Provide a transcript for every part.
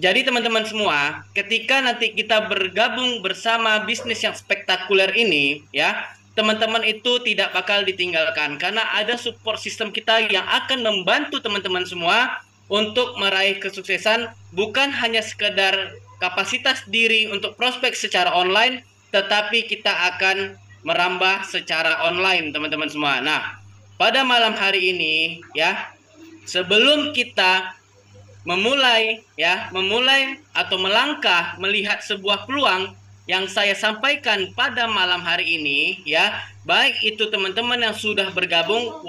Jadi teman-teman semua, ketika nanti kita bergabung bersama bisnis yang spektakuler ini, ya, teman-teman itu tidak bakal ditinggalkan karena ada support system kita yang akan membantu teman-teman semua untuk meraih kesuksesan, bukan hanya sekedar kapasitas diri untuk prospek secara online, tetapi kita akan merambah secara online, teman-teman semua. Nah, pada malam hari ini, ya, sebelum kita memulai atau melangkah melihat sebuah peluang yang saya sampaikan pada malam hari ini, ya, baik itu teman-teman yang sudah bergabung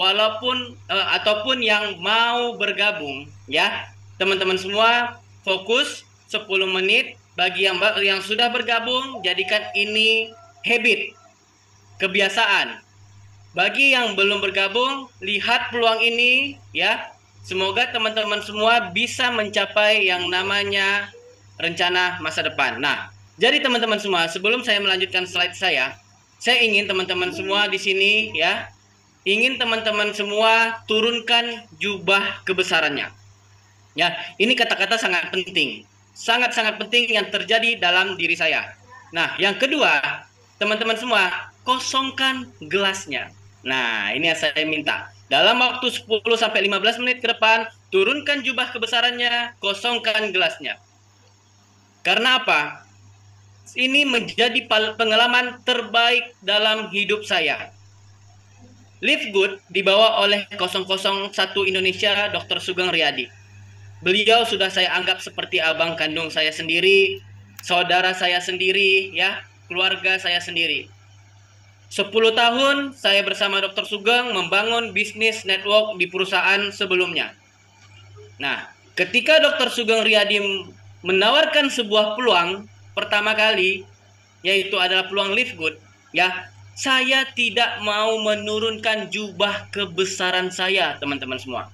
ataupun yang mau bergabung, ya, teman-teman semua fokus 10 menit. Bagi yang sudah bergabung, jadikan ini habit, kebiasaan. Bagi yang belum bergabung, lihat peluang ini, ya. Semoga teman-teman semua bisa mencapai yang namanya rencana masa depan. Nah, jadi teman-teman semua, sebelum saya melanjutkan slide saya ingin teman-teman semua di sini, ya, ingin teman-teman semua turunkan jubah kebesarannya. Ya, ini kata-kata sangat penting. Sangat-sangat penting yang terjadi dalam diri saya. Nah, yang kedua, teman-teman semua, kosongkan gelasnya. Nah, ini yang saya minta. Dalam waktu 10 sampai 15 menit ke depan, turunkan jubah kebesarannya, kosongkan gelasnya. Karena apa? Ini menjadi pengalaman terbaik dalam hidup saya. Live Good dibawa oleh 001 Indonesia, Dr. Sugeng Riyadi. Beliau sudah saya anggap seperti abang kandung saya sendiri, saudara saya sendiri, ya, keluarga saya sendiri. 10 tahun saya bersama Dr. Sugeng membangun bisnis network di perusahaan sebelumnya. Nah, ketika Dr. Sugeng Riyadi menawarkan sebuah peluang pertama kali, yaitu adalah peluang Live Good, ya, saya tidak mau menurunkan jubah kebesaran saya, teman-teman semua.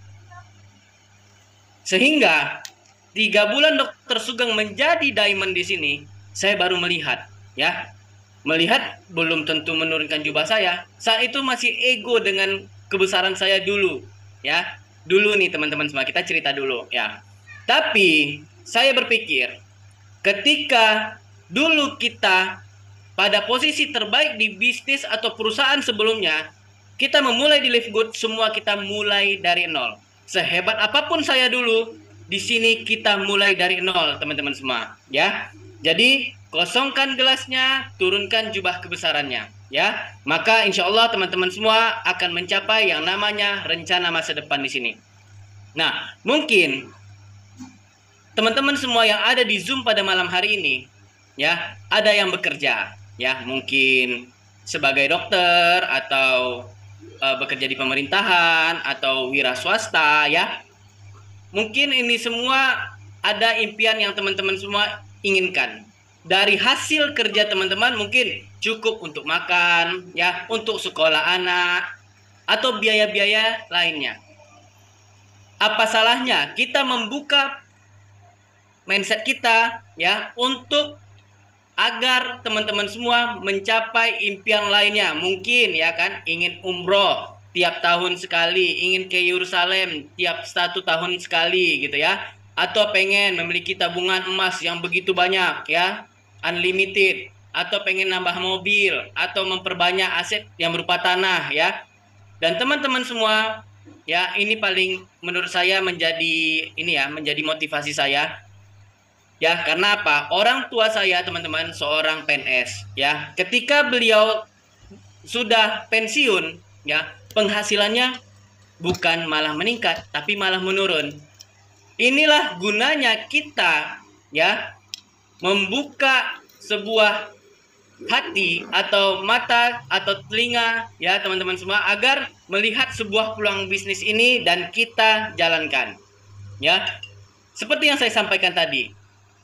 Sehingga 3 bulan Dr. Sugeng menjadi diamond di sini, saya baru melihat, ya, melihat belum tentu menurunkan jubah saya. Saat itu masih ego dengan kebesaran saya dulu, ya. Dulu nih teman-teman semua, kita cerita dulu, ya. Tapi saya berpikir, ketika dulu kita pada posisi terbaik di bisnis atau perusahaan sebelumnya, kita memulai di Live Good, semua kita mulai dari nol. Sehebat apapun saya dulu, di sini kita mulai dari nol, teman-teman semua, ya. Jadi kosongkan gelasnya, turunkan jubah kebesarannya, ya. Maka insya Allah teman-teman semua akan mencapai yang namanya rencana masa depan di sini. Nah, mungkin teman-teman semua yang ada di Zoom pada malam hari ini, ya, ada yang bekerja, ya, mungkin sebagai dokter atau bekerja di pemerintahan atau wira swasta, ya. Mungkin ini semua ada impian yang teman-teman semua inginkan. Dari hasil kerja teman-teman mungkin cukup untuk makan, ya, untuk sekolah anak atau biaya-biaya lainnya. Apa salahnya kita membuka mindset kita, ya, untuk agar teman-teman semua mencapai impian lainnya. Mungkin, ya kan, ingin umroh tiap tahun sekali, ingin ke Yerusalem tiap 1 tahun sekali gitu, ya. Atau pengen memiliki tabungan emas yang begitu banyak, ya, unlimited, atau pengen nambah mobil atau memperbanyak aset yang berupa tanah, ya. Dan teman-teman semua, ya, ini paling menurut saya menjadi motivasi saya. Ya, karena apa? Orang tua saya, teman-teman, seorang PNS, ya. Ketika beliau sudah pensiun, ya, penghasilannya bukan malah meningkat, tapi malah menurun. Inilah gunanya kita, ya, membuka sebuah hati atau mata atau telinga, ya, teman-teman semua, agar melihat sebuah peluang bisnis ini dan kita jalankan. Ya, seperti yang saya sampaikan tadi.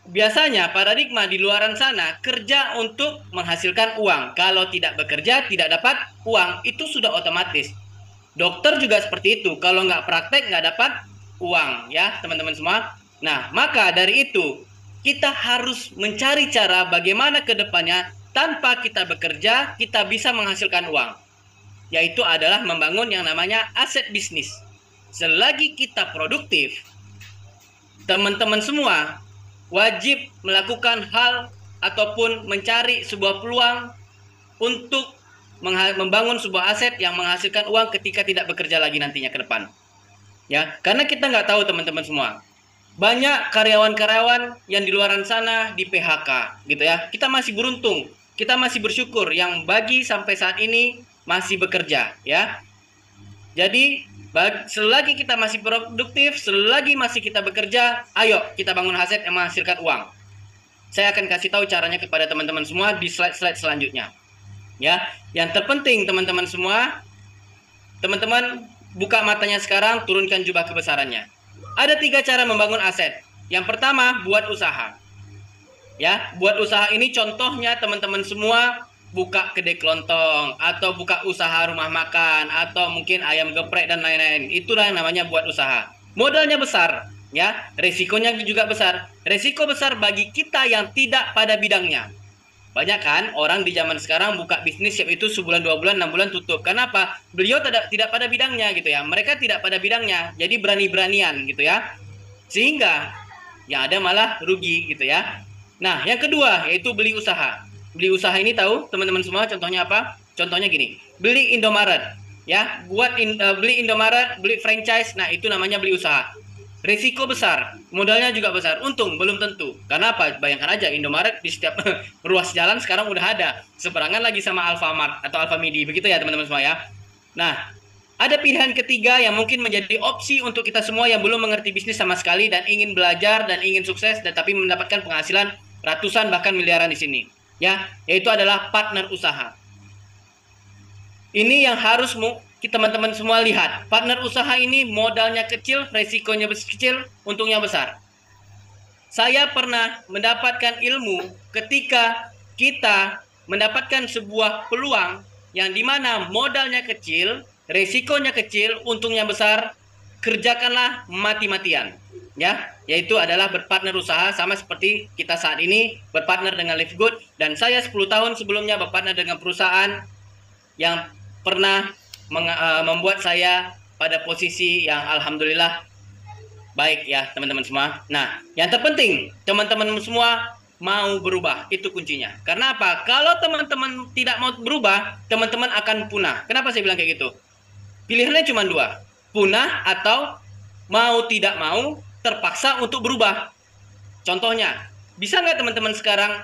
Biasanya paradigma di luaran sana kerja untuk menghasilkan uang. Kalau tidak bekerja, tidak dapat uang. Itu sudah otomatis. Dokter juga seperti itu. Kalau nggak praktek, nggak dapat uang. Ya, teman-teman semua. Nah, maka dari itu, kita harus mencari cara bagaimana ke depannya tanpa kita bekerja, kita bisa menghasilkan uang. Yaitu adalah membangun yang namanya aset bisnis. Selagi kita produktif, teman-teman semua, wajib melakukan hal ataupun mencari sebuah peluang untuk membangun sebuah aset yang menghasilkan uang ketika tidak bekerja lagi nantinya ke depan. Ya, karena kita nggak tahu teman-teman semua. Banyak karyawan-karyawan yang di luaran sana di PHK gitu ya. Kita masih beruntung, kita masih bersyukur yang bagi sampai saat ini masih bekerja ya. Jadi selagi kita masih produktif, selagi masih kita bekerja, ayo kita bangun aset yang menghasilkan uang. Saya akan kasih tahu caranya kepada teman-teman semua di slide-slide selanjutnya. Ya, yang terpenting teman-teman semua, teman-teman buka matanya sekarang, turunkan jubah kebesarannya. Ada 3 cara membangun aset. Yang pertama, buat usaha. Ya, buat usaha ini contohnya teman-teman semua buka kedai kelontong atau buka usaha rumah makan atau mungkin ayam geprek dan lain-lain. Itulah yang namanya buat usaha. Modalnya besar, ya, resikonya juga besar. Resiko besar bagi kita yang tidak pada bidangnya. Banyak kan orang di zaman sekarang buka bisnis yaitu sebulan, 2 bulan, 6 bulan tutup. Kenapa? Beliau tidak pada bidangnya gitu ya. Mereka tidak pada bidangnya, jadi berani-beranian gitu ya. Sehingga yang ada malah rugi gitu ya. Nah, yang kedua yaitu beli usaha. Beli usaha ini tahu teman-teman semua contohnya apa? Contohnya gini, beli Indomaret ya, beli Indomaret, beli franchise. Nah, itu namanya beli usaha. Risiko besar, modalnya juga besar. Untung belum tentu. Karena apa? Bayangkan aja Indomaret di setiap ruas jalan sekarang udah ada. Seberangan lagi sama Alfamart atau Alfamidi. Begitu ya teman-teman semua ya. Nah, ada pilihan ketiga yang mungkin menjadi opsi untuk kita semua yang belum mengerti bisnis sama sekali dan ingin belajar dan ingin sukses dan tapi mendapatkan penghasilan ratusan bahkan miliaran di sini. Ya, yaitu adalah partner usaha. Ini yang harus teman-teman semua lihat. Partner usaha ini modalnya kecil, resikonya kecil, untungnya besar. Saya pernah mendapatkan ilmu ketika kita mendapatkan sebuah peluang yang dimana modalnya kecil, resikonya kecil, untungnya besar. Kerjakanlah mati-matian. Ya, yaitu adalah berpartner usaha sama seperti kita saat ini berpartner dengan Live Good dan saya 10 tahun sebelumnya berpartner dengan perusahaan yang pernah membuat saya pada posisi yang alhamdulillah baik ya teman-teman semua. Nah, yang terpenting teman-teman semua mau berubah, itu kuncinya. Karena apa? Kalau teman-teman tidak mau berubah, teman-teman akan punah. Kenapa saya bilang kayak gitu? Pilihannya cuma 2, punah atau mau tidak mau terpaksa untuk berubah. Contohnya, bisa nggak teman-teman sekarang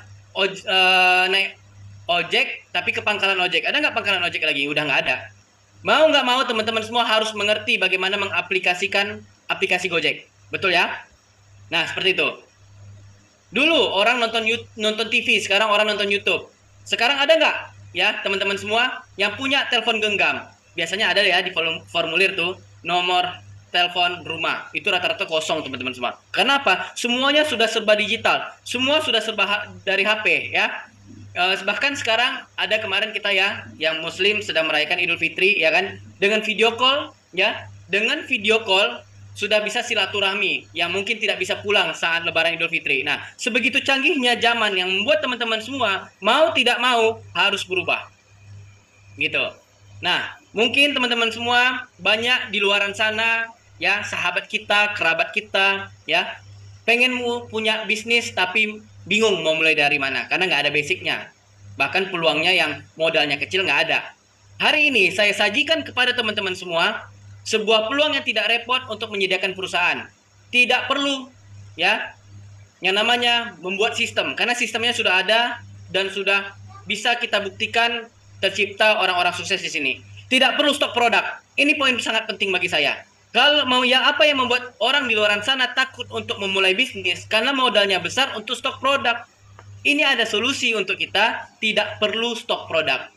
naik ojek tapi ke pangkalan ojek? Ada nggak pangkalan ojek lagi? Udah nggak ada. Mau nggak mau teman-teman semua harus mengerti bagaimana mengaplikasikan aplikasi Gojek. Betul ya? Nah, seperti itu. Dulu orang nonton TV, sekarang orang nonton YouTube. Sekarang ada nggak ya teman-teman semua yang punya telepon genggam? Biasanya ada ya di formulir tuh nomor telepon rumah. Itu rata-rata kosong teman-teman semua. Kenapa? Semuanya sudah serba digital. Semua sudah serba dari HP ya. Bahkan sekarang ada kemarin kita ya yang muslim sedang merayakan Idul Fitri ya kan, dengan video call ya, dengan video call sudah bisa silaturahmi yang mungkin tidak bisa pulang saat lebaran Idul Fitri. Nah, sebegitu canggihnya zaman yang membuat teman-teman semua mau tidak mau harus berubah gitu. Nah, mungkin teman-teman semua banyak di luaran sana ya, sahabat kita, kerabat kita ya, pengen punya bisnis tapi bingung mau mulai dari mana karena nggak ada basicnya, bahkan peluangnya yang modalnya kecil nggak ada. Hari ini saya sajikan kepada teman-teman semua sebuah peluang yang tidak repot untuk menyediakan perusahaan. Tidak perlu ya yang namanya membuat sistem, karena sistemnya sudah ada dan sudah bisa kita buktikan tercipta orang-orang sukses di sini. Tidak perlu stok produk. Ini poin sangat penting bagi saya. Kalau mau yang apa yang membuat orang di luar sana takut untuk memulai bisnis? Karena modalnya besar untuk stok produk. Ini ada solusi untuk kita, tidak perlu stok produk.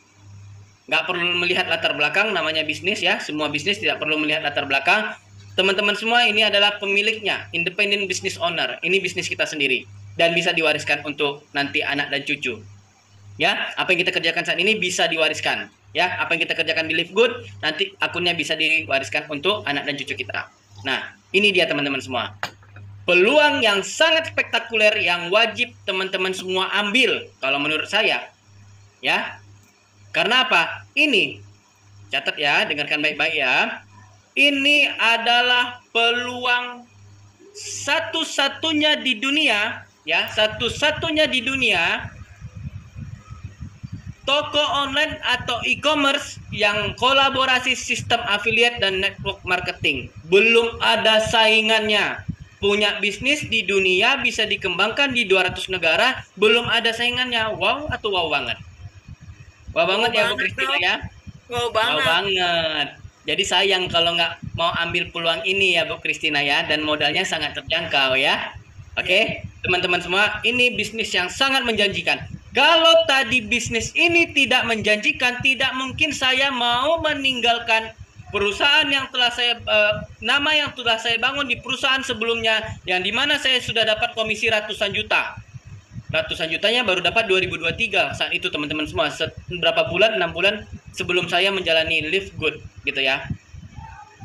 Nggak perlu melihat latar belakang, namanya bisnis ya. Semua bisnis tidak perlu melihat latar belakang. Teman-teman semua ini adalah pemiliknya, independent business owner. Ini bisnis kita sendiri. Dan bisa diwariskan untuk nanti anak dan cucu. Ya, apa yang kita kerjakan saat ini bisa diwariskan. Ya, apa yang kita kerjakan di Live Good nanti akunnya bisa diwariskan untuk anak dan cucu kita. Nah, ini dia teman-teman semua. Peluang yang sangat spektakuler yang wajib teman-teman semua ambil kalau menurut saya. Ya. Karena apa? Ini catat ya, dengarkan baik-baik ya. Ini adalah peluang satu-satunya di dunia ya, satu-satunya di dunia toko online atau e-commerce yang kolaborasi sistem affiliate dan network marketing. Belum ada saingannya. Punya bisnis di dunia bisa dikembangkan di 200 negara, belum ada saingannya. Wow atau wow banget? Wow banget ya Bu Kristina ya? Wow Wow banget. banget. Jadi sayang kalau nggak mau ambil peluang ini ya Bu Kristina ya, dan modalnya sangat terjangkau ya. Iya. Oke, teman-teman semua, ini bisnis yang sangat menjanjikan. Kalau tadi bisnis ini tidak menjanjikan, tidak mungkin saya mau meninggalkan perusahaan yang telah saya nama yang telah saya bangun di perusahaan sebelumnya, yang dimana saya sudah dapat komisi ratusan juta. Ratusan jutanya baru dapat 2023 saat itu teman-teman semua. Berapa bulan, 6 bulan sebelum saya menjalani Live Good gitu ya.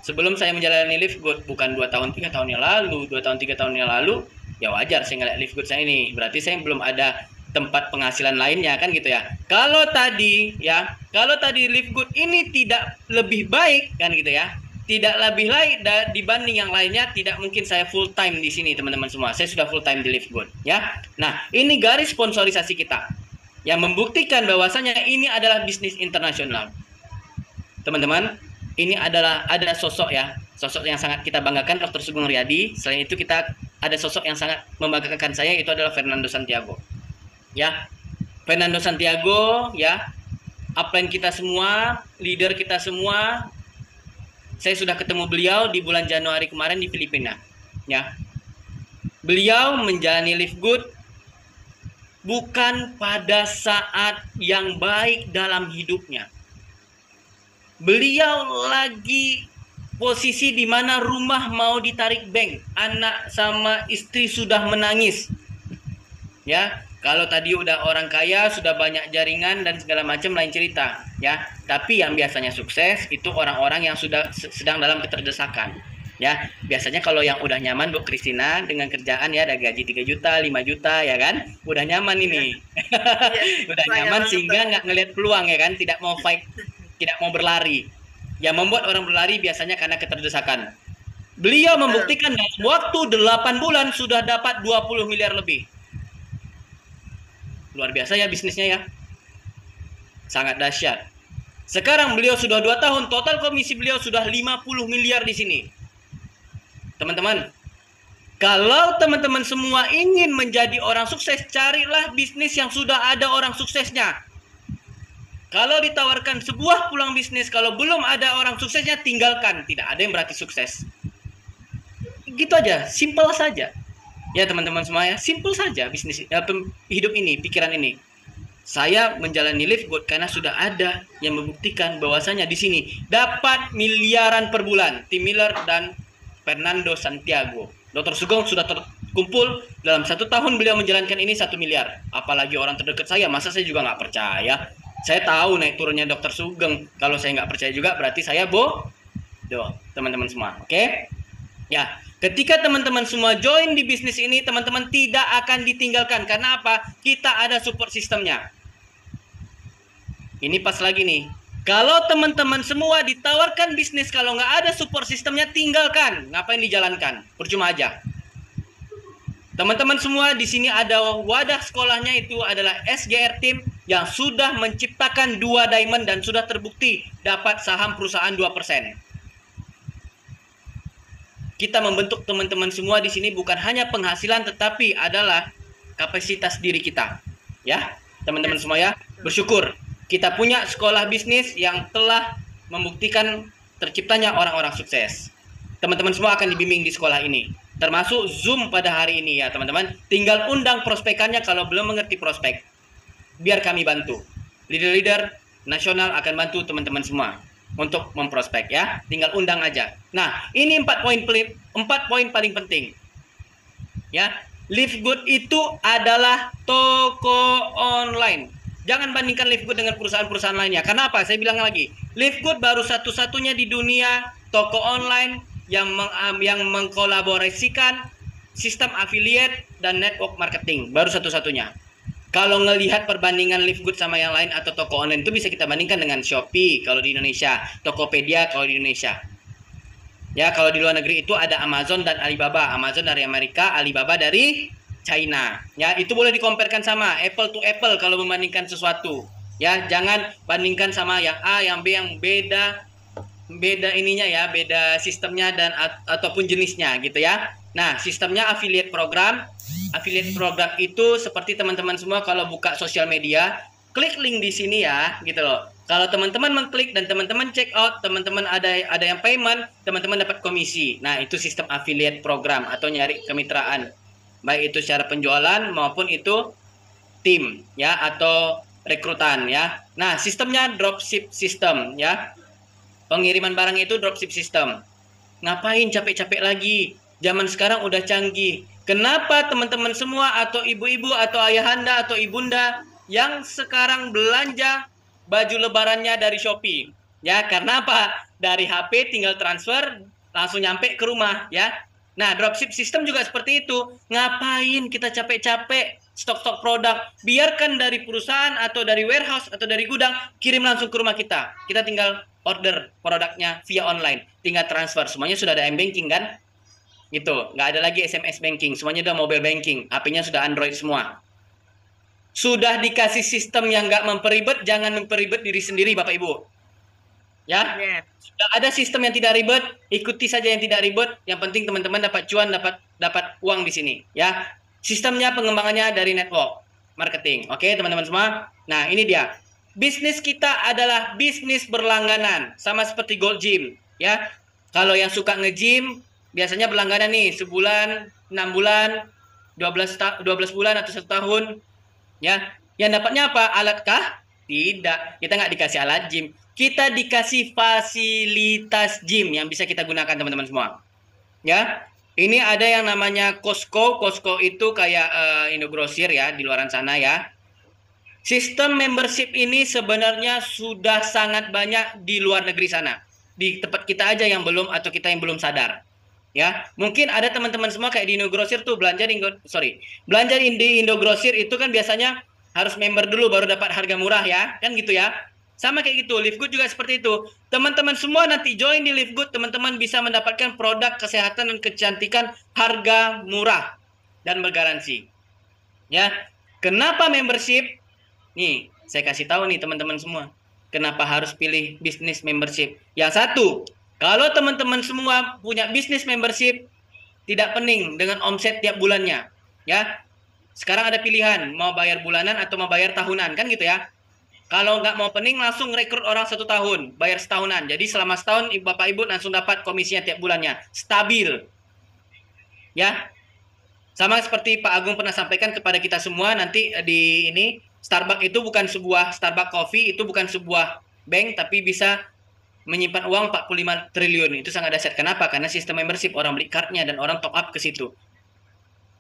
Sebelum saya menjalani Live Good, bukan 2 tahun 3 tahun yang lalu, 2 tahun 3 tahun yang lalu, ya wajar saya ngeliat Live Good saya ini. Berarti saya belum ada tempat penghasilan lainnya kan gitu ya. Kalau tadi Live Good ini tidak lebih baik kan gitu ya, tidak lebih baik dibanding yang lainnya, tidak mungkin saya full time di sini teman-teman semua. Saya sudah full time di Live Good ya. Nah, ini garis sponsorisasi kita yang membuktikan bahwasanya ini adalah bisnis internasional. Teman-teman, ini adalah ada sosok ya, sosok yang sangat kita banggakan, Dr. Sugeng Riyadi. Selain itu kita ada sosok yang sangat membanggakan saya, itu adalah Fernando Santiago. Ya, Fernando Santiago ya, upline kita semua, leader kita semua. Saya sudah ketemu beliau di bulan Januari kemarin di Filipina. Ya, beliau menjalani Live Good bukan pada saat yang baik dalam hidupnya. Beliau lagi posisi di mana rumah mau ditarik bank, anak sama istri sudah menangis. Ya, kalau tadi udah orang kaya, sudah banyak jaringan dan segala macam lain cerita, ya. Tapi yang biasanya sukses itu orang-orang yang sudah sedang dalam keterdesakan. Ya, biasanya kalau yang udah nyaman Bu Kristina dengan kerjaan ya, ada gaji 3 juta, 5 juta ya kan? Udah nyaman ini. Udah nyaman sehingga nggak ngelihat peluang ya kan, tidak mau fight, tidak mau berlari. Yang membuat orang berlari biasanya karena keterdesakan. Beliau membuktikan dalam waktu 8 bulan sudah dapat 20 miliar lebih. Luar biasa ya bisnisnya ya. Sangat dahsyat. Sekarang beliau sudah 2 tahun, total komisi beliau sudah 50 miliar di sini. Teman-teman, kalau teman-teman semua ingin menjadi orang sukses, carilah bisnis yang sudah ada orang suksesnya. Kalau ditawarkan sebuah peluang bisnis, kalau belum ada orang suksesnya, tinggalkan. Tidak ada yang berarti sukses. Gitu aja, simple saja. Ya teman-teman semua ya, simple saja bisnis hidup ini, pikiran ini. Saya menjalani Live Good karena sudah ada yang membuktikan bahwasanya di sini dapat miliaran per bulan. Tim Miller dan Fernando Santiago. Dr. Sugeng sudah terkumpul dalam 1 tahun beliau menjalankan ini 1 miliar. Apalagi orang terdekat saya, masa saya juga nggak percaya. Saya tahu naik turunnya Dr. Sugeng. Kalau saya nggak percaya juga berarti saya bodoh, teman-teman semua. Oke? Ya. Ketika teman-teman semua join di bisnis ini, teman-teman tidak akan ditinggalkan. Karena apa? Kita ada support sistemnya. Ini pas lagi nih. Kalau teman-teman semua ditawarkan bisnis, kalau nggak ada support sistemnya, tinggalkan. Ngapain dijalankan? Percuma aja. Teman-teman semua di sini ada wadah sekolahnya, itu adalah SGR Team yang sudah menciptakan 2 diamond dan sudah terbukti dapat saham perusahaan 2%. Kita membentuk teman-teman semua di sini bukan hanya penghasilan, tetapi adalah kapasitas diri kita. Ya, teman-teman semua ya, bersyukur kita punya sekolah bisnis yang telah membuktikan terciptanya orang-orang sukses. Teman-teman semua akan dibimbing di sekolah ini, termasuk Zoom pada hari ini ya teman-teman. Tinggal undang prospekannya kalau belum mengerti prospek. Biar kami bantu. Leader-leader nasional akan bantu teman-teman semua untuk memprospek ya, tinggal undang aja. Nah, ini 4 poin paling penting. Ya, Live Good itu adalah toko online. Jangan bandingkan Live Good dengan perusahaan-perusahaan lainnya. Kenapa? Saya bilang lagi, Live Good baru satu-satunya di dunia toko online yang mengkolaborasikan sistem affiliate dan network marketing. Baru satu-satunya. Kalau ngelihat perbandingan Live Good sama yang lain atau toko online itu bisa kita bandingkan dengan Shopee kalau di Indonesia, Tokopedia kalau di Indonesia. Ya, kalau di luar negeri itu ada Amazon dan Alibaba. Amazon dari Amerika, Alibaba dari China. Ya, itu boleh dikompetkan sama apple to apple kalau membandingkan sesuatu. Ya, jangan bandingkan sama yang A, yang B, yang beda ininya ya, beda sistemnya dan ataupun jenisnya gitu ya. Nah, sistemnya affiliate program. Affiliate program itu seperti teman-teman semua kalau buka sosial media, klik link di sini ya, gitu loh. Kalau teman-teman mengklik dan teman-teman check out, teman-teman ada yang payment, teman-teman dapat komisi. Nah, itu sistem affiliate program atau nyari kemitraan. Baik itu secara penjualan maupun itu tim ya atau rekrutan ya. Nah, sistemnya dropship system ya. Pengiriman barang itu dropship system. Ngapain capek-capek lagi? Zaman sekarang udah canggih. Kenapa teman-teman semua atau ibu-ibu atau ayahanda atau ibunda yang sekarang belanja baju lebarannya dari Shopee? Ya, karena apa? Dari HP tinggal transfer langsung nyampe ke rumah ya. Nah, dropship system juga seperti itu. Ngapain kita capek-capek stok-stok produk? Biarkan dari perusahaan atau dari warehouse atau dari gudang kirim langsung ke rumah kita. Kita tinggal order produknya via online, tinggal transfer, semuanya sudah ada m-banking kan, gitu, nggak ada lagi SMS banking, semuanya udah mobile banking, HP-nya sudah Android semua, sudah dikasih sistem yang nggak memperibet, jangan memperibet diri sendiri Bapak Ibu, ya, sudah ada sistem yang tidak ribet, ikuti saja yang tidak ribet, yang penting teman-teman dapat cuan, dapat uang di sini, ya, sistemnya pengembangannya dari network marketing, oke teman-teman semua, nah ini dia. Bisnis kita adalah bisnis berlangganan, sama seperti Gold Gym, ya. Kalau yang suka nge-gym, biasanya berlangganan nih, sebulan, 6 bulan, 12 bulan atau 1 tahun, ya. Yang dapatnya apa? Alat kah? Tidak, kita nggak dikasih alat gym, kita dikasih fasilitas gym yang bisa kita gunakan teman-teman semua, ya. Ini ada yang namanya Costco, Costco itu kayak Indogrosir ya di luaran sana ya. Sistem membership ini sebenarnya sudah sangat banyak di luar negeri sana. Di tempat kita aja yang belum atau kita yang belum sadar. Ya, mungkin ada teman-teman semua kayak di Indogrosir tuh belanja di Indogrosir itu kan biasanya harus member dulu baru dapat harga murah ya, kan gitu ya. Sama kayak gitu, Livegood juga seperti itu. Teman-teman semua nanti join di Livegood, teman-teman bisa mendapatkan produk kesehatan dan kecantikan harga murah dan bergaransi. Ya, kenapa membership? Nih, saya kasih tahu nih teman-teman semua. Kenapa harus pilih bisnis membership? Yang satu, kalau teman-teman semua punya bisnis membership, tidak pening dengan omset tiap bulannya. Ya, sekarang ada pilihan, mau bayar bulanan atau mau bayar tahunan, kan gitu ya. Kalau nggak mau pening, langsung rekrut orang 1 tahun, bayar setahunan. Jadi selama setahun, Bapak Ibu langsung dapat komisinya tiap bulannya. Stabil. Ya, sama seperti Pak Agung pernah sampaikan kepada kita semua nanti di ini, Starbucks itu bukan sebuah Starbucks Coffee, itu bukan sebuah bank, tapi bisa menyimpan uang 45 triliun. Itu sangat dahsyat. Kenapa? Karena sistem membership, orang beli cardnya dan orang top up ke situ.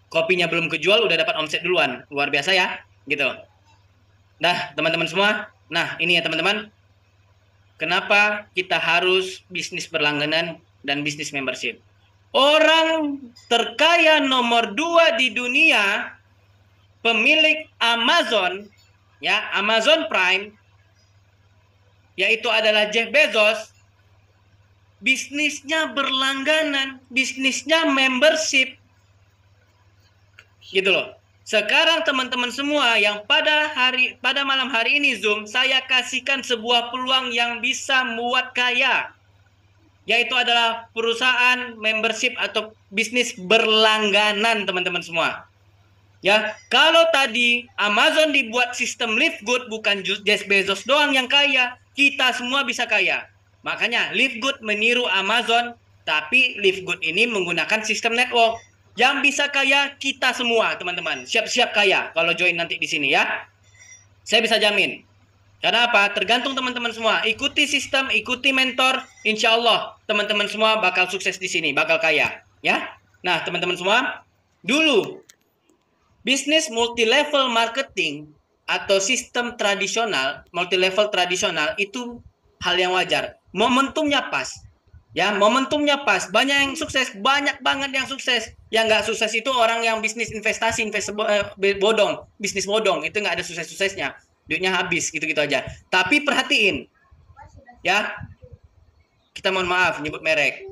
Kopinya belum kejual, udah dapat omset duluan. Luar biasa ya, gitu. Nah, teman-teman semua, nah ini ya teman-teman, kenapa kita harus bisnis berlangganan dan bisnis membership. Orang terkaya nomor 2 di dunia, pemilik Amazon, ya Amazon Prime, yaitu adalah Jeff Bezos, bisnisnya berlangganan, bisnisnya membership, gitu loh. Sekarang teman-teman semua yang pada malam hari ini Zoom, saya kasihkan sebuah peluang yang bisa membuat kaya, yaitu adalah perusahaan membership atau bisnis berlangganan teman-teman semua. Ya, kalau tadi Amazon dibuat sistem Livegood, bukan Jeff Bezos doang yang kaya, kita semua bisa kaya. Makanya Livegood meniru Amazon, tapi Livegood ini menggunakan sistem network. Yang bisa kaya kita semua, teman-teman. Siap-siap kaya kalau join nanti di sini ya. Saya bisa jamin. Karena apa? Tergantung teman-teman semua. Ikuti sistem, ikuti mentor, insya Allah teman-teman semua bakal sukses di sini, bakal kaya. Ya. Nah, teman-teman semua, dulu bisnis multi-level marketing atau sistem tradisional, multi-level tradisional itu hal yang wajar. Momentumnya pas. Ya, momentumnya pas. Banyak yang sukses, banyak banget yang sukses. Yang nggak sukses itu orang yang bisnis investasi, bodong, bisnis bodong. Itu nggak ada sukses-suksesnya. Duitnya habis, gitu-gitu aja. Tapi perhatiin, ya, kita mohon maaf nyebut merek.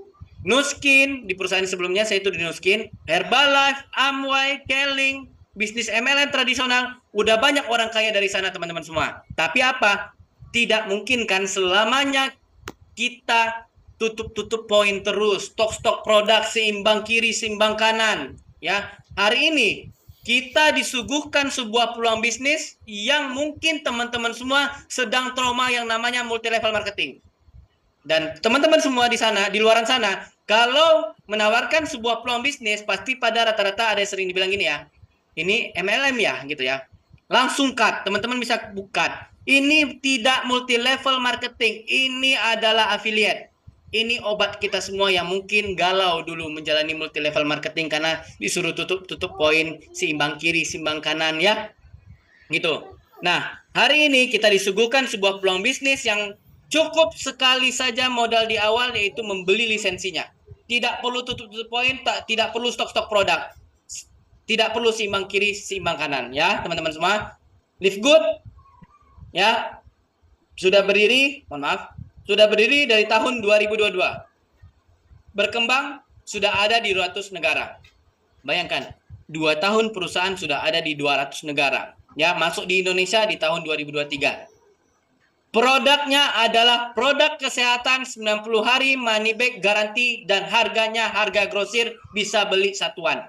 Nuskin, di perusahaan sebelumnya saya itu di Nuskin, Herbalife, Amway, Keling, bisnis MLM tradisional, udah banyak orang kaya dari sana teman-teman semua. Tapi apa? Tidak mungkin kan selamanya kita tutup poin terus, stok produk seimbang kiri, seimbang kanan. Ya, hari ini kita disuguhkan sebuah peluang bisnis yang mungkin teman-teman semua sedang trauma yang namanya multi level marketing. Dan teman-teman semua di sana, di luaran sana, kalau menawarkan sebuah peluang bisnis, pasti pada rata-rata ada yang sering dibilang gini ya, ini MLM ya, gitu ya. Langsung cut, teman-teman bisa buka. Ini tidak multi level marketing, ini adalah affiliate. Ini obat kita semua yang mungkin galau dulu menjalani multi level marketing karena disuruh tutup poin seimbang kiri, seimbang kanan ya. Gitu. Nah, hari ini kita disuguhkan sebuah peluang bisnis yang cukup sekali saja modal di awal, yaitu membeli lisensinya. Tidak perlu tutup poin, tidak perlu stok produk. Tidak perlu seimbang kiri, seimbang kanan ya, teman-teman semua. Live Good ya sudah berdiri, sudah berdiri dari tahun 2022. Berkembang sudah ada di 200 negara. Bayangkan, 2 tahun perusahaan sudah ada di 200 negara. Ya, masuk di Indonesia di tahun 2023. Produknya adalah produk kesehatan 90 hari money back garansi dan harganya harga grosir, bisa beli satuan.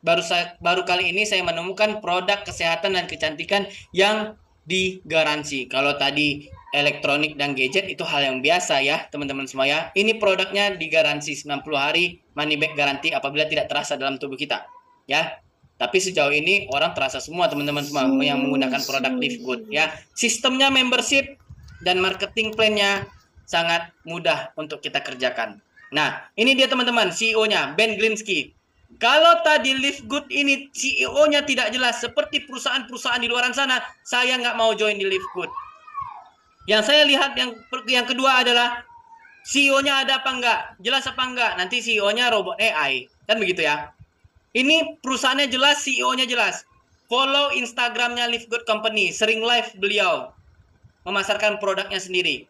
Baru kali ini saya menemukan produk kesehatan dan kecantikan yang digaransi. Kalau tadi elektronik dan gadget itu hal yang biasa ya, teman-teman semua ya. Ini produknya digaransi 90 hari money back garansi apabila tidak terasa dalam tubuh kita. Ya. Tapi sejauh ini orang terasa semua teman-teman semua yang menggunakan produk Live Good ya. Sistemnya membership dan marketing plan-nya sangat mudah untuk kita kerjakan. Nah, ini dia teman-teman CEO-nya, Ben Glinsky. Kalau tadi Live Good ini CEO-nya tidak jelas seperti perusahaan-perusahaan di luar sana, saya nggak mau join di Live Good. Yang saya lihat yang kedua adalah CEO-nya ada apa enggak, jelas apa enggak. Nanti CEO-nya robot AI, kan begitu ya. Ini perusahaannya jelas, CEO-nya jelas. Follow Instagram-nya Live Good Company, sering live beliau memasarkan produknya sendiri.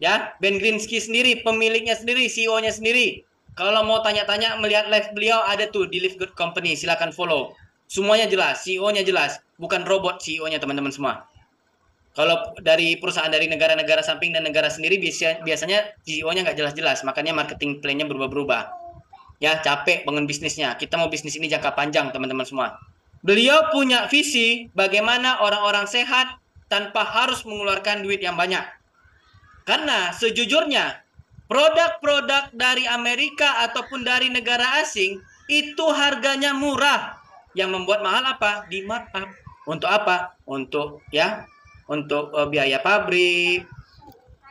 Ya, Ben Glinsky sendiri, pemiliknya sendiri, CEO-nya sendiri. Kalau mau tanya-tanya melihat live beliau ada tuh di Live Good Company, silakan follow. Semuanya jelas, CEO-nya jelas, bukan robot CEO-nya teman-teman semua. Kalau dari perusahaan dari negara-negara samping dan negara sendiri biasanya CEO-nya nggak jelas-jelas, makanya marketing plan-nya berubah-berubah. Ya, capek bangun bisnisnya. Kita mau bisnis ini jangka panjang teman-teman semua. Beliau punya visi bagaimana orang-orang sehat tanpa harus mengeluarkan duit yang banyak. Karena sejujurnya produk-produk dari Amerika ataupun dari negara asing itu harganya murah. Yang membuat mahal apa? Di markup. Untuk apa? Untuk biaya pabrik,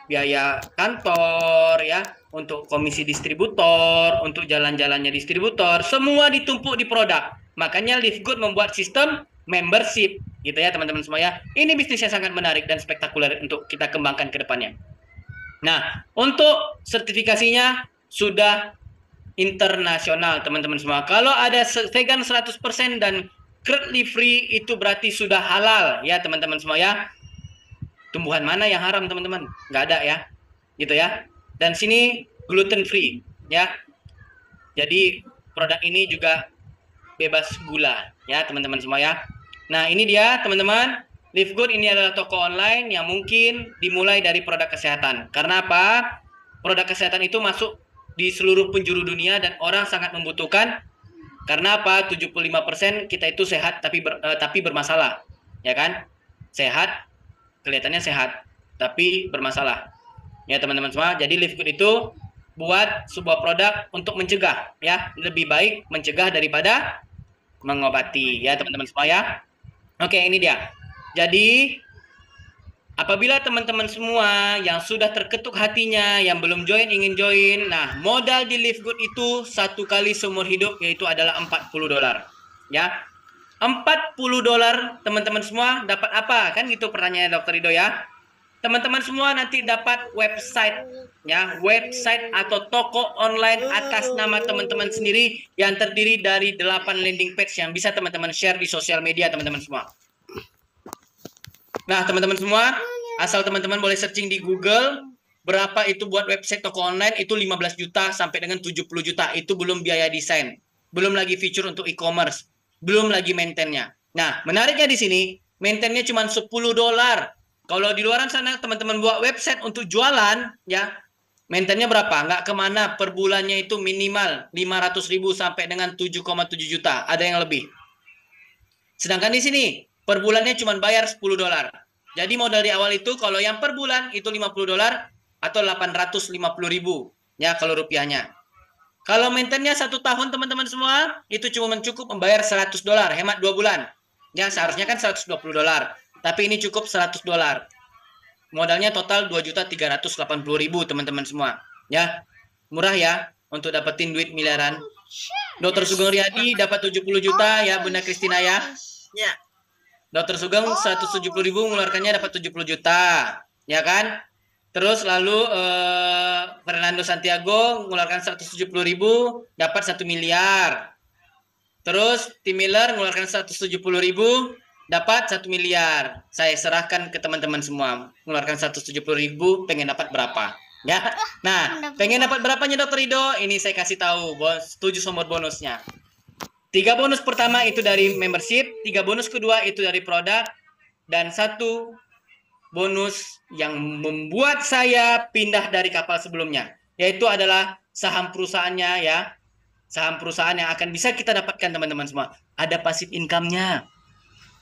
biaya kantor ya, untuk komisi distributor, untuk jalan-jalannya distributor, semua ditumpuk di produk. Makanya Live Good membuat sistem membership gitu ya teman-teman semua ya. Ini bisnis yang sangat menarik dan spektakuler untuk kita kembangkan ke depannya. Nah, untuk sertifikasinya sudah internasional teman-teman semua. Kalau ada vegan 100% dan cruelty free itu berarti sudah halal ya teman-teman semua ya. Tumbuhan mana yang haram teman-teman? Nggak ada ya. Gitu ya. Dan sini gluten free ya. Jadi produk ini juga bebas gula ya teman-teman semua ya. Nah, ini dia teman-teman. Live Good ini adalah toko online yang mungkin dimulai dari produk kesehatan. Karena apa? Produk kesehatan itu masuk di seluruh penjuru dunia dan orang sangat membutuhkan. Karena apa? 75% kita itu sehat tapi bermasalah. Ya kan? Sehat, kelihatannya sehat, tapi bermasalah. Ya teman-teman semua. Jadi Live Good itu buat sebuah produk untuk mencegah. Ya, lebih baik mencegah daripada mengobati. Ya teman-teman semua ya. Oke, ini dia. Jadi, apabila teman-teman semua yang sudah terketuk hatinya, yang belum join, ingin join, nah modal di Live Good itu 1 kali seumur hidup, yaitu adalah $40. Ya, $40 teman-teman semua dapat apa? Kan gitu pertanyaannya Dr. Rido ya. Teman-teman semua nanti dapat website ya, website atau toko online atas nama teman-teman sendiri yang terdiri dari 8 landing page yang bisa teman-teman share di sosial media teman-teman semua. Nah, teman-teman semua, asal teman-teman boleh searching di Google, berapa itu buat website toko online itu 15 juta sampai dengan 70 juta. Itu belum biaya desain. Belum lagi fitur untuk e-commerce. Belum lagi maintain-nya. Nah, menariknya di sini, maintain-nya cuma $10. Kalau di luaran sana teman-teman buat website untuk jualan, ya, maintain-nya berapa? Nggak kemana, per bulannya itu minimal 500.000 sampai dengan 7,7 juta. Ada yang lebih. Sedangkan di sini, per bulannya cuma bayar $10. Jadi modal di awal itu, kalau yang per bulan itu $50 atau 850.000. Ya, kalau rupiahnya. Kalau maintain-nya 1 tahun teman-teman semua, itu cuma cukup membayar $100, hemat 2 bulan. Ya, seharusnya kan $120. Tapi ini cukup $100. Modalnya total 2.380.000 teman-teman semua. Ya, murah ya untuk dapetin duit miliaran. Dr. Sugeng Riyadi dapat 70 juta ya Bunda Kristina ya. Ya. Dr. Sugeng 170.000 mengeluarkannya dapat 70 juta. Ya kan? Terus lalu Fernando Santiago mengeluarkan 170.000 dapat 1 miliar. Terus Tim Miller mengeluarkan 170.000 dapat 1 miliar. Saya serahkan ke teman-teman semua. Mengeluarkan 170.000 pengen dapat berapa? Ya. Nah, pengen dapat berapanya Dr. Rido? Ini saya kasih tahu, 7 sumber bonusnya. 3 bonus pertama itu dari membership, 3 bonus kedua itu dari produk, dan 1 bonus yang membuat saya pindah dari kapal sebelumnya, yaitu adalah saham perusahaannya ya. Saham perusahaan yang akan bisa kita dapatkan teman-teman semua. Ada passive income-nya.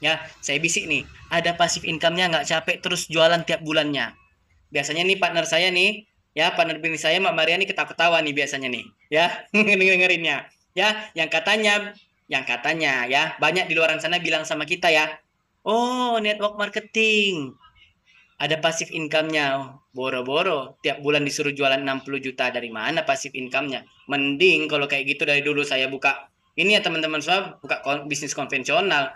Ya, saya bisik nih, ada passive income-nya, nggak capek terus jualan tiap bulannya. Biasanya nih partner saya nih, ya partner bisnis saya Mbak Maria nih ketawa-ketawa nih biasanya nih, ya ngerinnya. Ya, yang katanya ya, banyak di luar sana bilang sama kita ya, oh network marketing, ada passive income-nya. Boro-boro tiap bulan disuruh jualan 60 juta. Dari mana passive income-nya? Mending kalau kayak gitu dari dulu saya buka ini ya teman-teman semua, buka bisnis konvensional.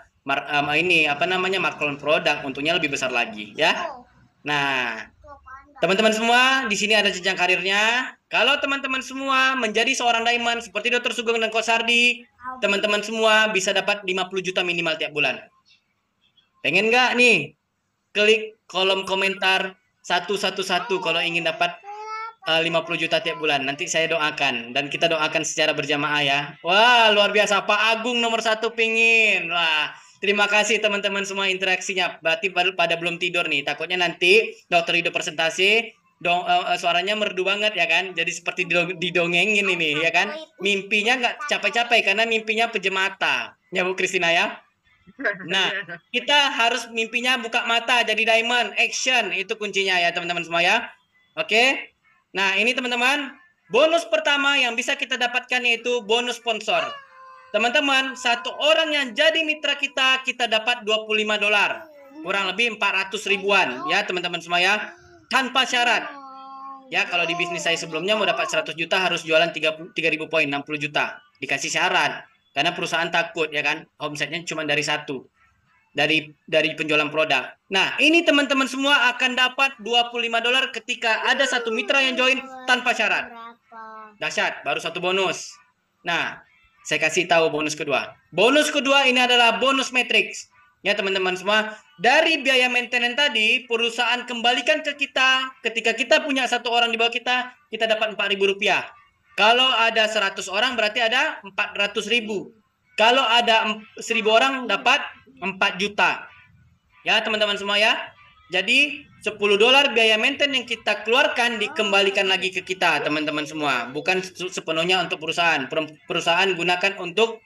Ini apa namanya, markdown produk, untungnya lebih besar lagi ya. Nah, teman-teman semua di sini ada jenjang karirnya. Kalau teman-teman semua menjadi seorang diamond seperti Dr. Sugeng dan Coach Sardi, teman-teman semua bisa dapat 50 juta minimal tiap bulan. Pengen nggak nih? Klik kolom komentar 111 kalau ingin dapat 50 juta tiap bulan. Nanti saya doakan dan kita doakan secara berjamaah ya. Wah, luar biasa. Pak Agung nomor 1 pingin. Wah, terima kasih teman-teman semua interaksinya. Berarti pada belum tidur nih. Takutnya nanti Dokter Rido presentasi suaranya merdu banget ya kan. Jadi seperti didongengin ini ya kan. Mimpinya nggak capek-capek karena mimpinya pejam mata. Ya Bu Kristina ya. Nah, kita harus mimpinya buka mata jadi diamond, action, itu kuncinya ya teman-teman semua ya. Oke. Nah, ini teman-teman, bonus pertama yang bisa kita dapatkan yaitu bonus sponsor. Teman-teman, 1 orang yang jadi mitra kita, kita dapat $25. Kurang lebih 400 ribuan ya teman-teman semua ya. Tanpa syarat. Ya, kalau di bisnis saya sebelumnya mau dapat 100 juta harus jualan 3.000 poin, 60 juta. Dikasih syarat. Karena perusahaan takut ya kan, omsetnya cuma dari 1. Dari penjualan produk. Nah, ini teman-teman semua akan dapat $25 ketika ada 1 mitra yang join tanpa syarat. Dahsyat, baru 1 bonus. Nah, saya kasih tahu bonus kedua. Bonus kedua ini adalah bonus matrix. Ya teman-teman semua, dari biaya maintenance tadi, perusahaan kembalikan ke kita, ketika kita punya 1 orang di bawah kita dapat Rp4.000. Kalau ada 100 orang berarti ada 400.000. Kalau ada 1.000 orang dapat 4 juta. Ya teman-teman semua ya. Jadi $10 biaya maintenance yang kita keluarkan dikembalikan lagi ke kita teman-teman semua. Bukan sepenuhnya untuk perusahaan. Perusahaan gunakan untuk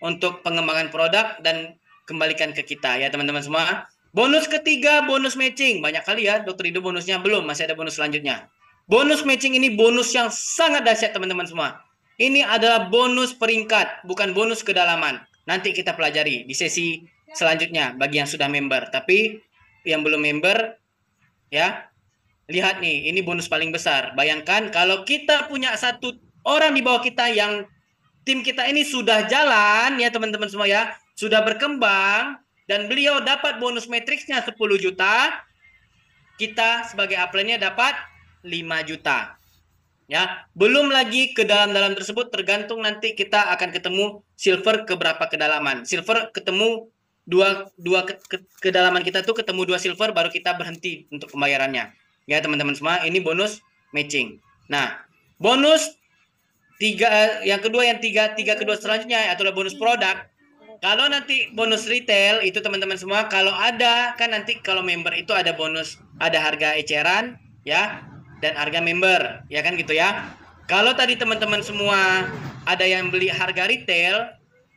untuk pengembangan produk dan kembalikan ke kita ya teman-teman semua. Bonus ketiga, bonus matching. Banyak kali ya Dr. Rido bonusnya, belum, masih ada bonus selanjutnya. Bonus matching ini bonus yang sangat dahsyat teman-teman semua. Ini adalah bonus peringkat, bukan bonus kedalaman. Nanti kita pelajari di sesi selanjutnya bagi yang sudah member. Tapi yang belum member ya, lihat nih, ini bonus paling besar. Bayangkan kalau kita punya 1 orang di bawah kita yang tim kita ini sudah jalan ya teman-teman semua ya, sudah berkembang dan beliau dapat bonus matriksnya 10 juta, kita sebagai upline-nya dapat 5 juta. Ya, belum lagi ke dalam-dalam tersebut tergantung nanti kita akan ketemu silver ke berapa kedalaman. Silver ketemu dua kedalaman kita tuh ketemu 2 silver baru kita berhenti untuk pembayarannya. Ya teman-teman semua, ini bonus matching. Nah, bonus yang kedua kedua selanjutnya adalah bonus produk. Kalau nanti bonus retail itu teman-teman semua, kalau ada kan nanti kalau member itu ada bonus, ada harga eceran ya dan harga member, ya kan gitu ya. Kalau tadi teman-teman semua ada yang beli harga retail,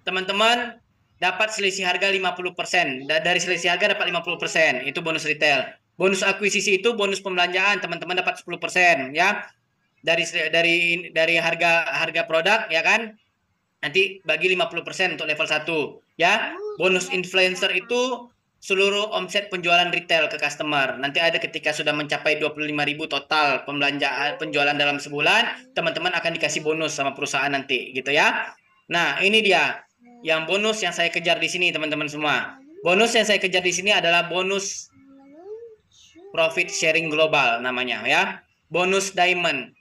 teman-teman dapat selisih harga 50%. Dari selisih harga dapat 50%, itu bonus retail. Bonus akuisisi itu bonus pembelanjaan, teman-teman dapat 10% ya. Dari harga produk ya kan, nanti bagi 50% untuk level 1 ya. Bonus influencer itu seluruh omset penjualan retail ke customer. Nanti ada ketika sudah mencapai 25.000 total pembelanjaan penjualan dalam sebulan, teman-teman akan dikasih bonus sama perusahaan nanti gitu ya. Nah, ini dia yang bonus yang saya kejar di sini teman-teman semua. Bonus yang saya kejar di sini adalah bonus profit sharing global namanya ya. Bonus diamond.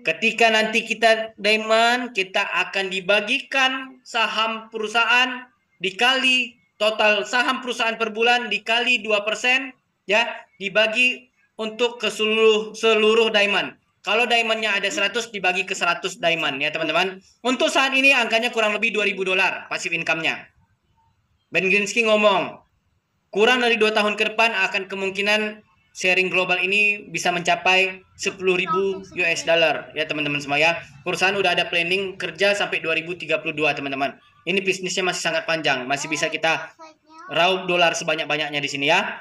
Ketika nanti kita diamond, kita akan dibagikan saham perusahaan dikali total saham perusahaan per bulan dikali 2% ya, dibagi untuk ke seluruh diamond. Kalau diamondnya ada 100 dibagi ke 100 diamond ya teman-teman. Untuk saat ini angkanya kurang lebih $2.000 pasif income-nya. Ben Greenski ngomong, kurang dari 2 tahun ke depan akan kemungkinan sharing global ini bisa mencapai 10.000 US dollar ya teman-teman semua ya. Perusahaan udah ada planning kerja sampai 2032 teman-teman. Ini bisnisnya masih sangat panjang, masih bisa kita raup dolar sebanyak-banyaknya di sini ya.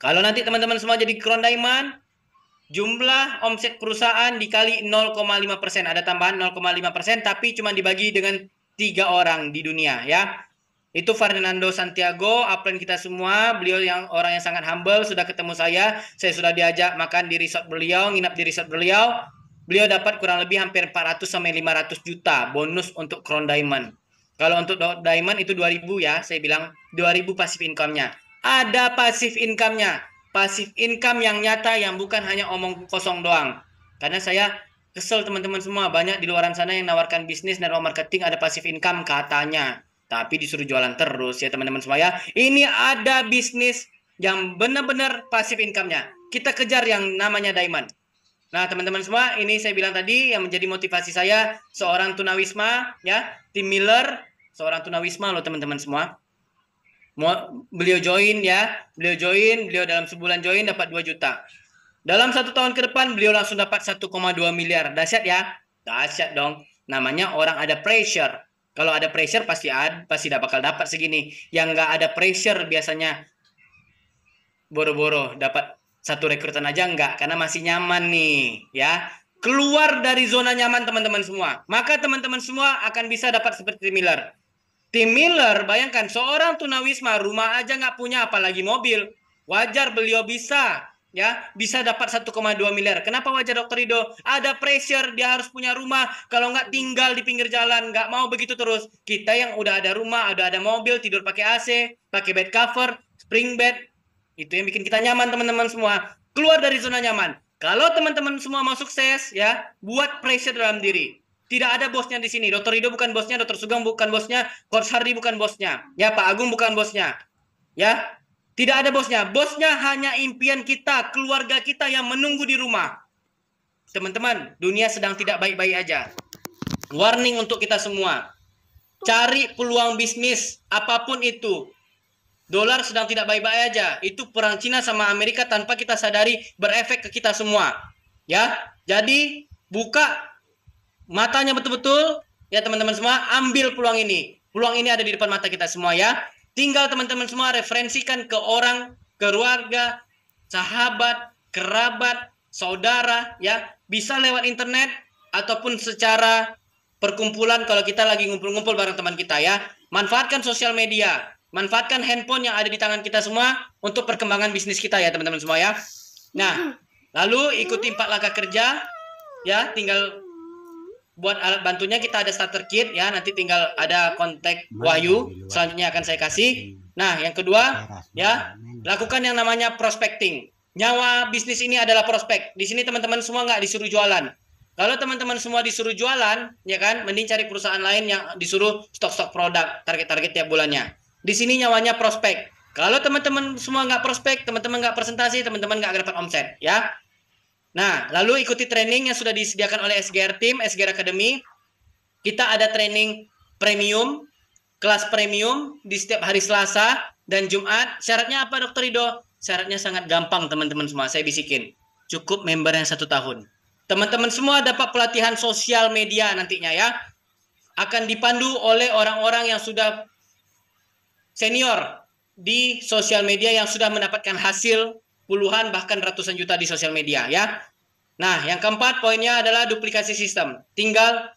Kalau nanti teman-teman semua jadi Crown Diamond, jumlah omset perusahaan dikali 0,5%, ada tambahan 0,5%, tapi cuma dibagi dengan 3 orang di dunia ya. Itu Fernando Santiago, upline kita semua. Beliau yang orang yang sangat humble, sudah ketemu saya sudah diajak makan di resort beliau, nginap di resort beliau. Beliau dapat kurang lebih hampir 400 sampai 500 juta bonus untuk Crown Diamond. Kalau untuk Diamond itu 2.000 ya, saya bilang 2.000 pasif income-nya. Ada pasif income-nya. Pasif income yang nyata, yang bukan hanya omong kosong doang. Karena saya kesel teman-teman semua, banyak di luaran sana yang nawarkan bisnis dan marketing ada pasif income katanya, tapi disuruh jualan terus ya teman-teman semua ya. Ini ada bisnis yang benar-benar pasif income-nya. Kita kejar yang namanya diamond. Nah teman-teman semua, ini saya bilang tadi yang menjadi motivasi saya, seorang tunawisma ya, Tim Miller, seorang tunawisma loh teman-teman semua. Beliau join ya, beliau dalam sebulan join dapat 2 juta. Dalam 1 tahun ke depan beliau langsung dapat 1,2 miliar. Dahsyat ya? Dahsyat dong. Namanya orang ada pressure. Kalau ada pressure pasti tidak bakal dapat segini. Yang nggak ada pressure biasanya boro-boro dapat 1 rekrutan aja nggak, karena masih nyaman nih ya. Keluar dari zona nyaman teman-teman semua, maka teman-teman semua akan bisa dapat seperti Miller. Tim Miller, bayangkan seorang tunawisma, rumah aja nggak punya apalagi mobil. Wajar beliau bisa ya, bisa dapat 1,2 miliar. Kenapa wajar Dokter Rido? Ada pressure, dia harus punya rumah. Kalau nggak tinggal di pinggir jalan, nggak mau begitu terus. Kita yang udah ada rumah, udah ada mobil, tidur pakai AC, pakai bed cover, spring bed, itu yang bikin kita nyaman teman-teman semua. Keluar dari zona nyaman. Kalau teman-teman semua mau sukses ya, buat pressure dalam diri. Tidak ada bosnya di sini. Dokter Rido bukan bosnya, Dokter Sugeng bukan bosnya, Coach Hardy bukan bosnya. Ya, Pak Agung bukan bosnya. Ya, tidak ada bosnya. Bosnya hanya impian kita, keluarga kita yang menunggu di rumah. Teman-teman, dunia sedang tidak baik-baik aja. Warning untuk kita semua. Cari peluang bisnis, apapun itu. Dolar sedang tidak baik-baik aja. Itu perang Cina sama Amerika tanpa kita sadari berefek ke kita semua. Ya, jadi buka matanya betul-betul ya teman-teman semua, ambil peluang ini. Peluang ini ada di depan mata kita semua ya. Tinggal teman-teman semua referensikan ke orang, keluarga, sahabat, kerabat, saudara ya. Bisa lewat internet ataupun secara perkumpulan kalau kita lagi ngumpul-ngumpul bareng teman kita ya. Manfaatkan sosial media, manfaatkan handphone yang ada di tangan kita semua untuk perkembangan bisnis kita ya teman-teman semua ya. Nah, lalu ikuti 4 langkah kerja ya, tinggal buat alat bantunya kita ada starter kit ya, nanti tinggal ada kontak Wahyu, selanjutnya akan saya kasih. Nah, yang kedua ya, lakukan yang namanya prospecting. Nyawa bisnis ini adalah prospek. Di sini teman-teman semua nggak disuruh jualan. Kalau teman-teman semua disuruh jualan, ya kan, mending cari perusahaan lain yang disuruh stok-stok produk, target-target tiap bulannya. Di sini nyawanya prospek. Kalau teman-teman semua nggak prospek, teman-teman nggak presentasi, teman-teman nggak dapat omset, ya. Nah, lalu ikuti training yang sudah disediakan oleh SGR Team, SGR Academy. Kita ada training premium, kelas premium di setiap hari Selasa dan Jumat. Syaratnya apa, Dokter Rido? Syaratnya sangat gampang, teman-teman semua. Saya bisikin. Cukup member yang 1 tahun. Teman-teman semua dapat pelatihan sosial media nantinya ya. Akan dipandu oleh orang-orang yang sudah senior di sosial media yang sudah mendapatkan hasil puluhan bahkan ratusan juta di sosial media ya. Nah, yang keempat poinnya adalah duplikasi sistem. Tinggal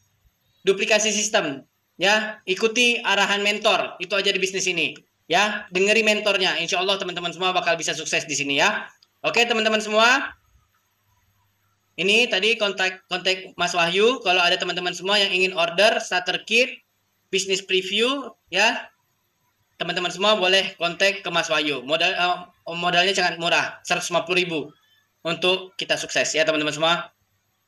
duplikasi sistem ya, ikuti arahan mentor. Itu aja di bisnis ini ya. Dengeri mentornya. Insya Allah teman-teman semua bakal bisa sukses di sini ya. Oke, teman-teman semua. Ini tadi kontak Mas Wahyu. Kalau ada teman-teman semua yang ingin order starter kit, bisnis preview ya, teman-teman semua boleh kontak ke Mas Wahyu. Modalnya sangat murah, 150.000 untuk kita sukses ya teman-teman semua.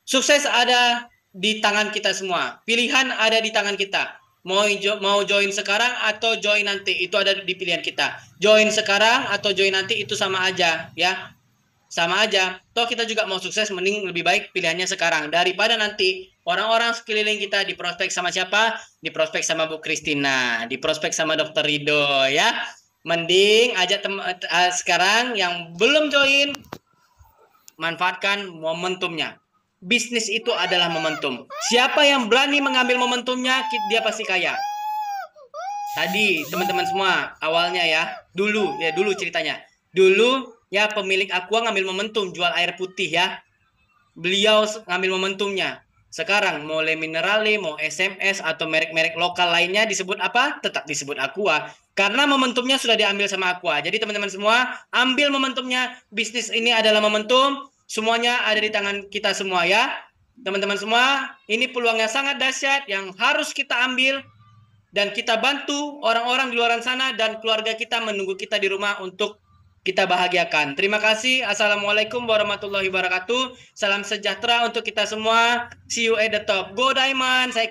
Sukses ada di tangan kita semua. Pilihan ada di tangan kita. Mau join sekarang atau join nanti, itu ada di pilihan kita. Join sekarang atau join nanti itu sama aja ya. Sama aja. Toh kita juga mau sukses, mending lebih baik pilihannya sekarang daripada nanti orang-orang sekeliling kita diprospek sama siapa? Diprospek sama Bu Kristina, diprospek sama Dokter Rido ya. Mending ajak sekarang yang belum join, manfaatkan momentumnya. Bisnis itu adalah momentum. Siapa yang berani mengambil momentumnya, dia pasti kaya. Tadi teman-teman semua awalnya ya, dulu ceritanya. Dulu ya pemilik Aqua ngambil momentum jual air putih ya. Beliau ngambil momentumnya. Sekarang mau Le Minerale, mau SMS atau merek-merek lokal lainnya disebut apa? Tetap disebut Aqua. Karena momentumnya sudah diambil sama Aqua. Jadi teman-teman semua ambil momentumnya. Bisnis ini adalah momentum. Semuanya ada di tangan kita semua ya. Teman-teman semua, ini peluangnya sangat dahsyat yang harus kita ambil. Dan kita bantu orang-orang di luar sana dan keluarga kita menunggu kita di rumah untuk kita bahagiakan. Terima kasih. Assalamualaikum warahmatullahi wabarakatuh. Salam sejahtera untuk kita semua. See you at the top. Go Diamond. Saya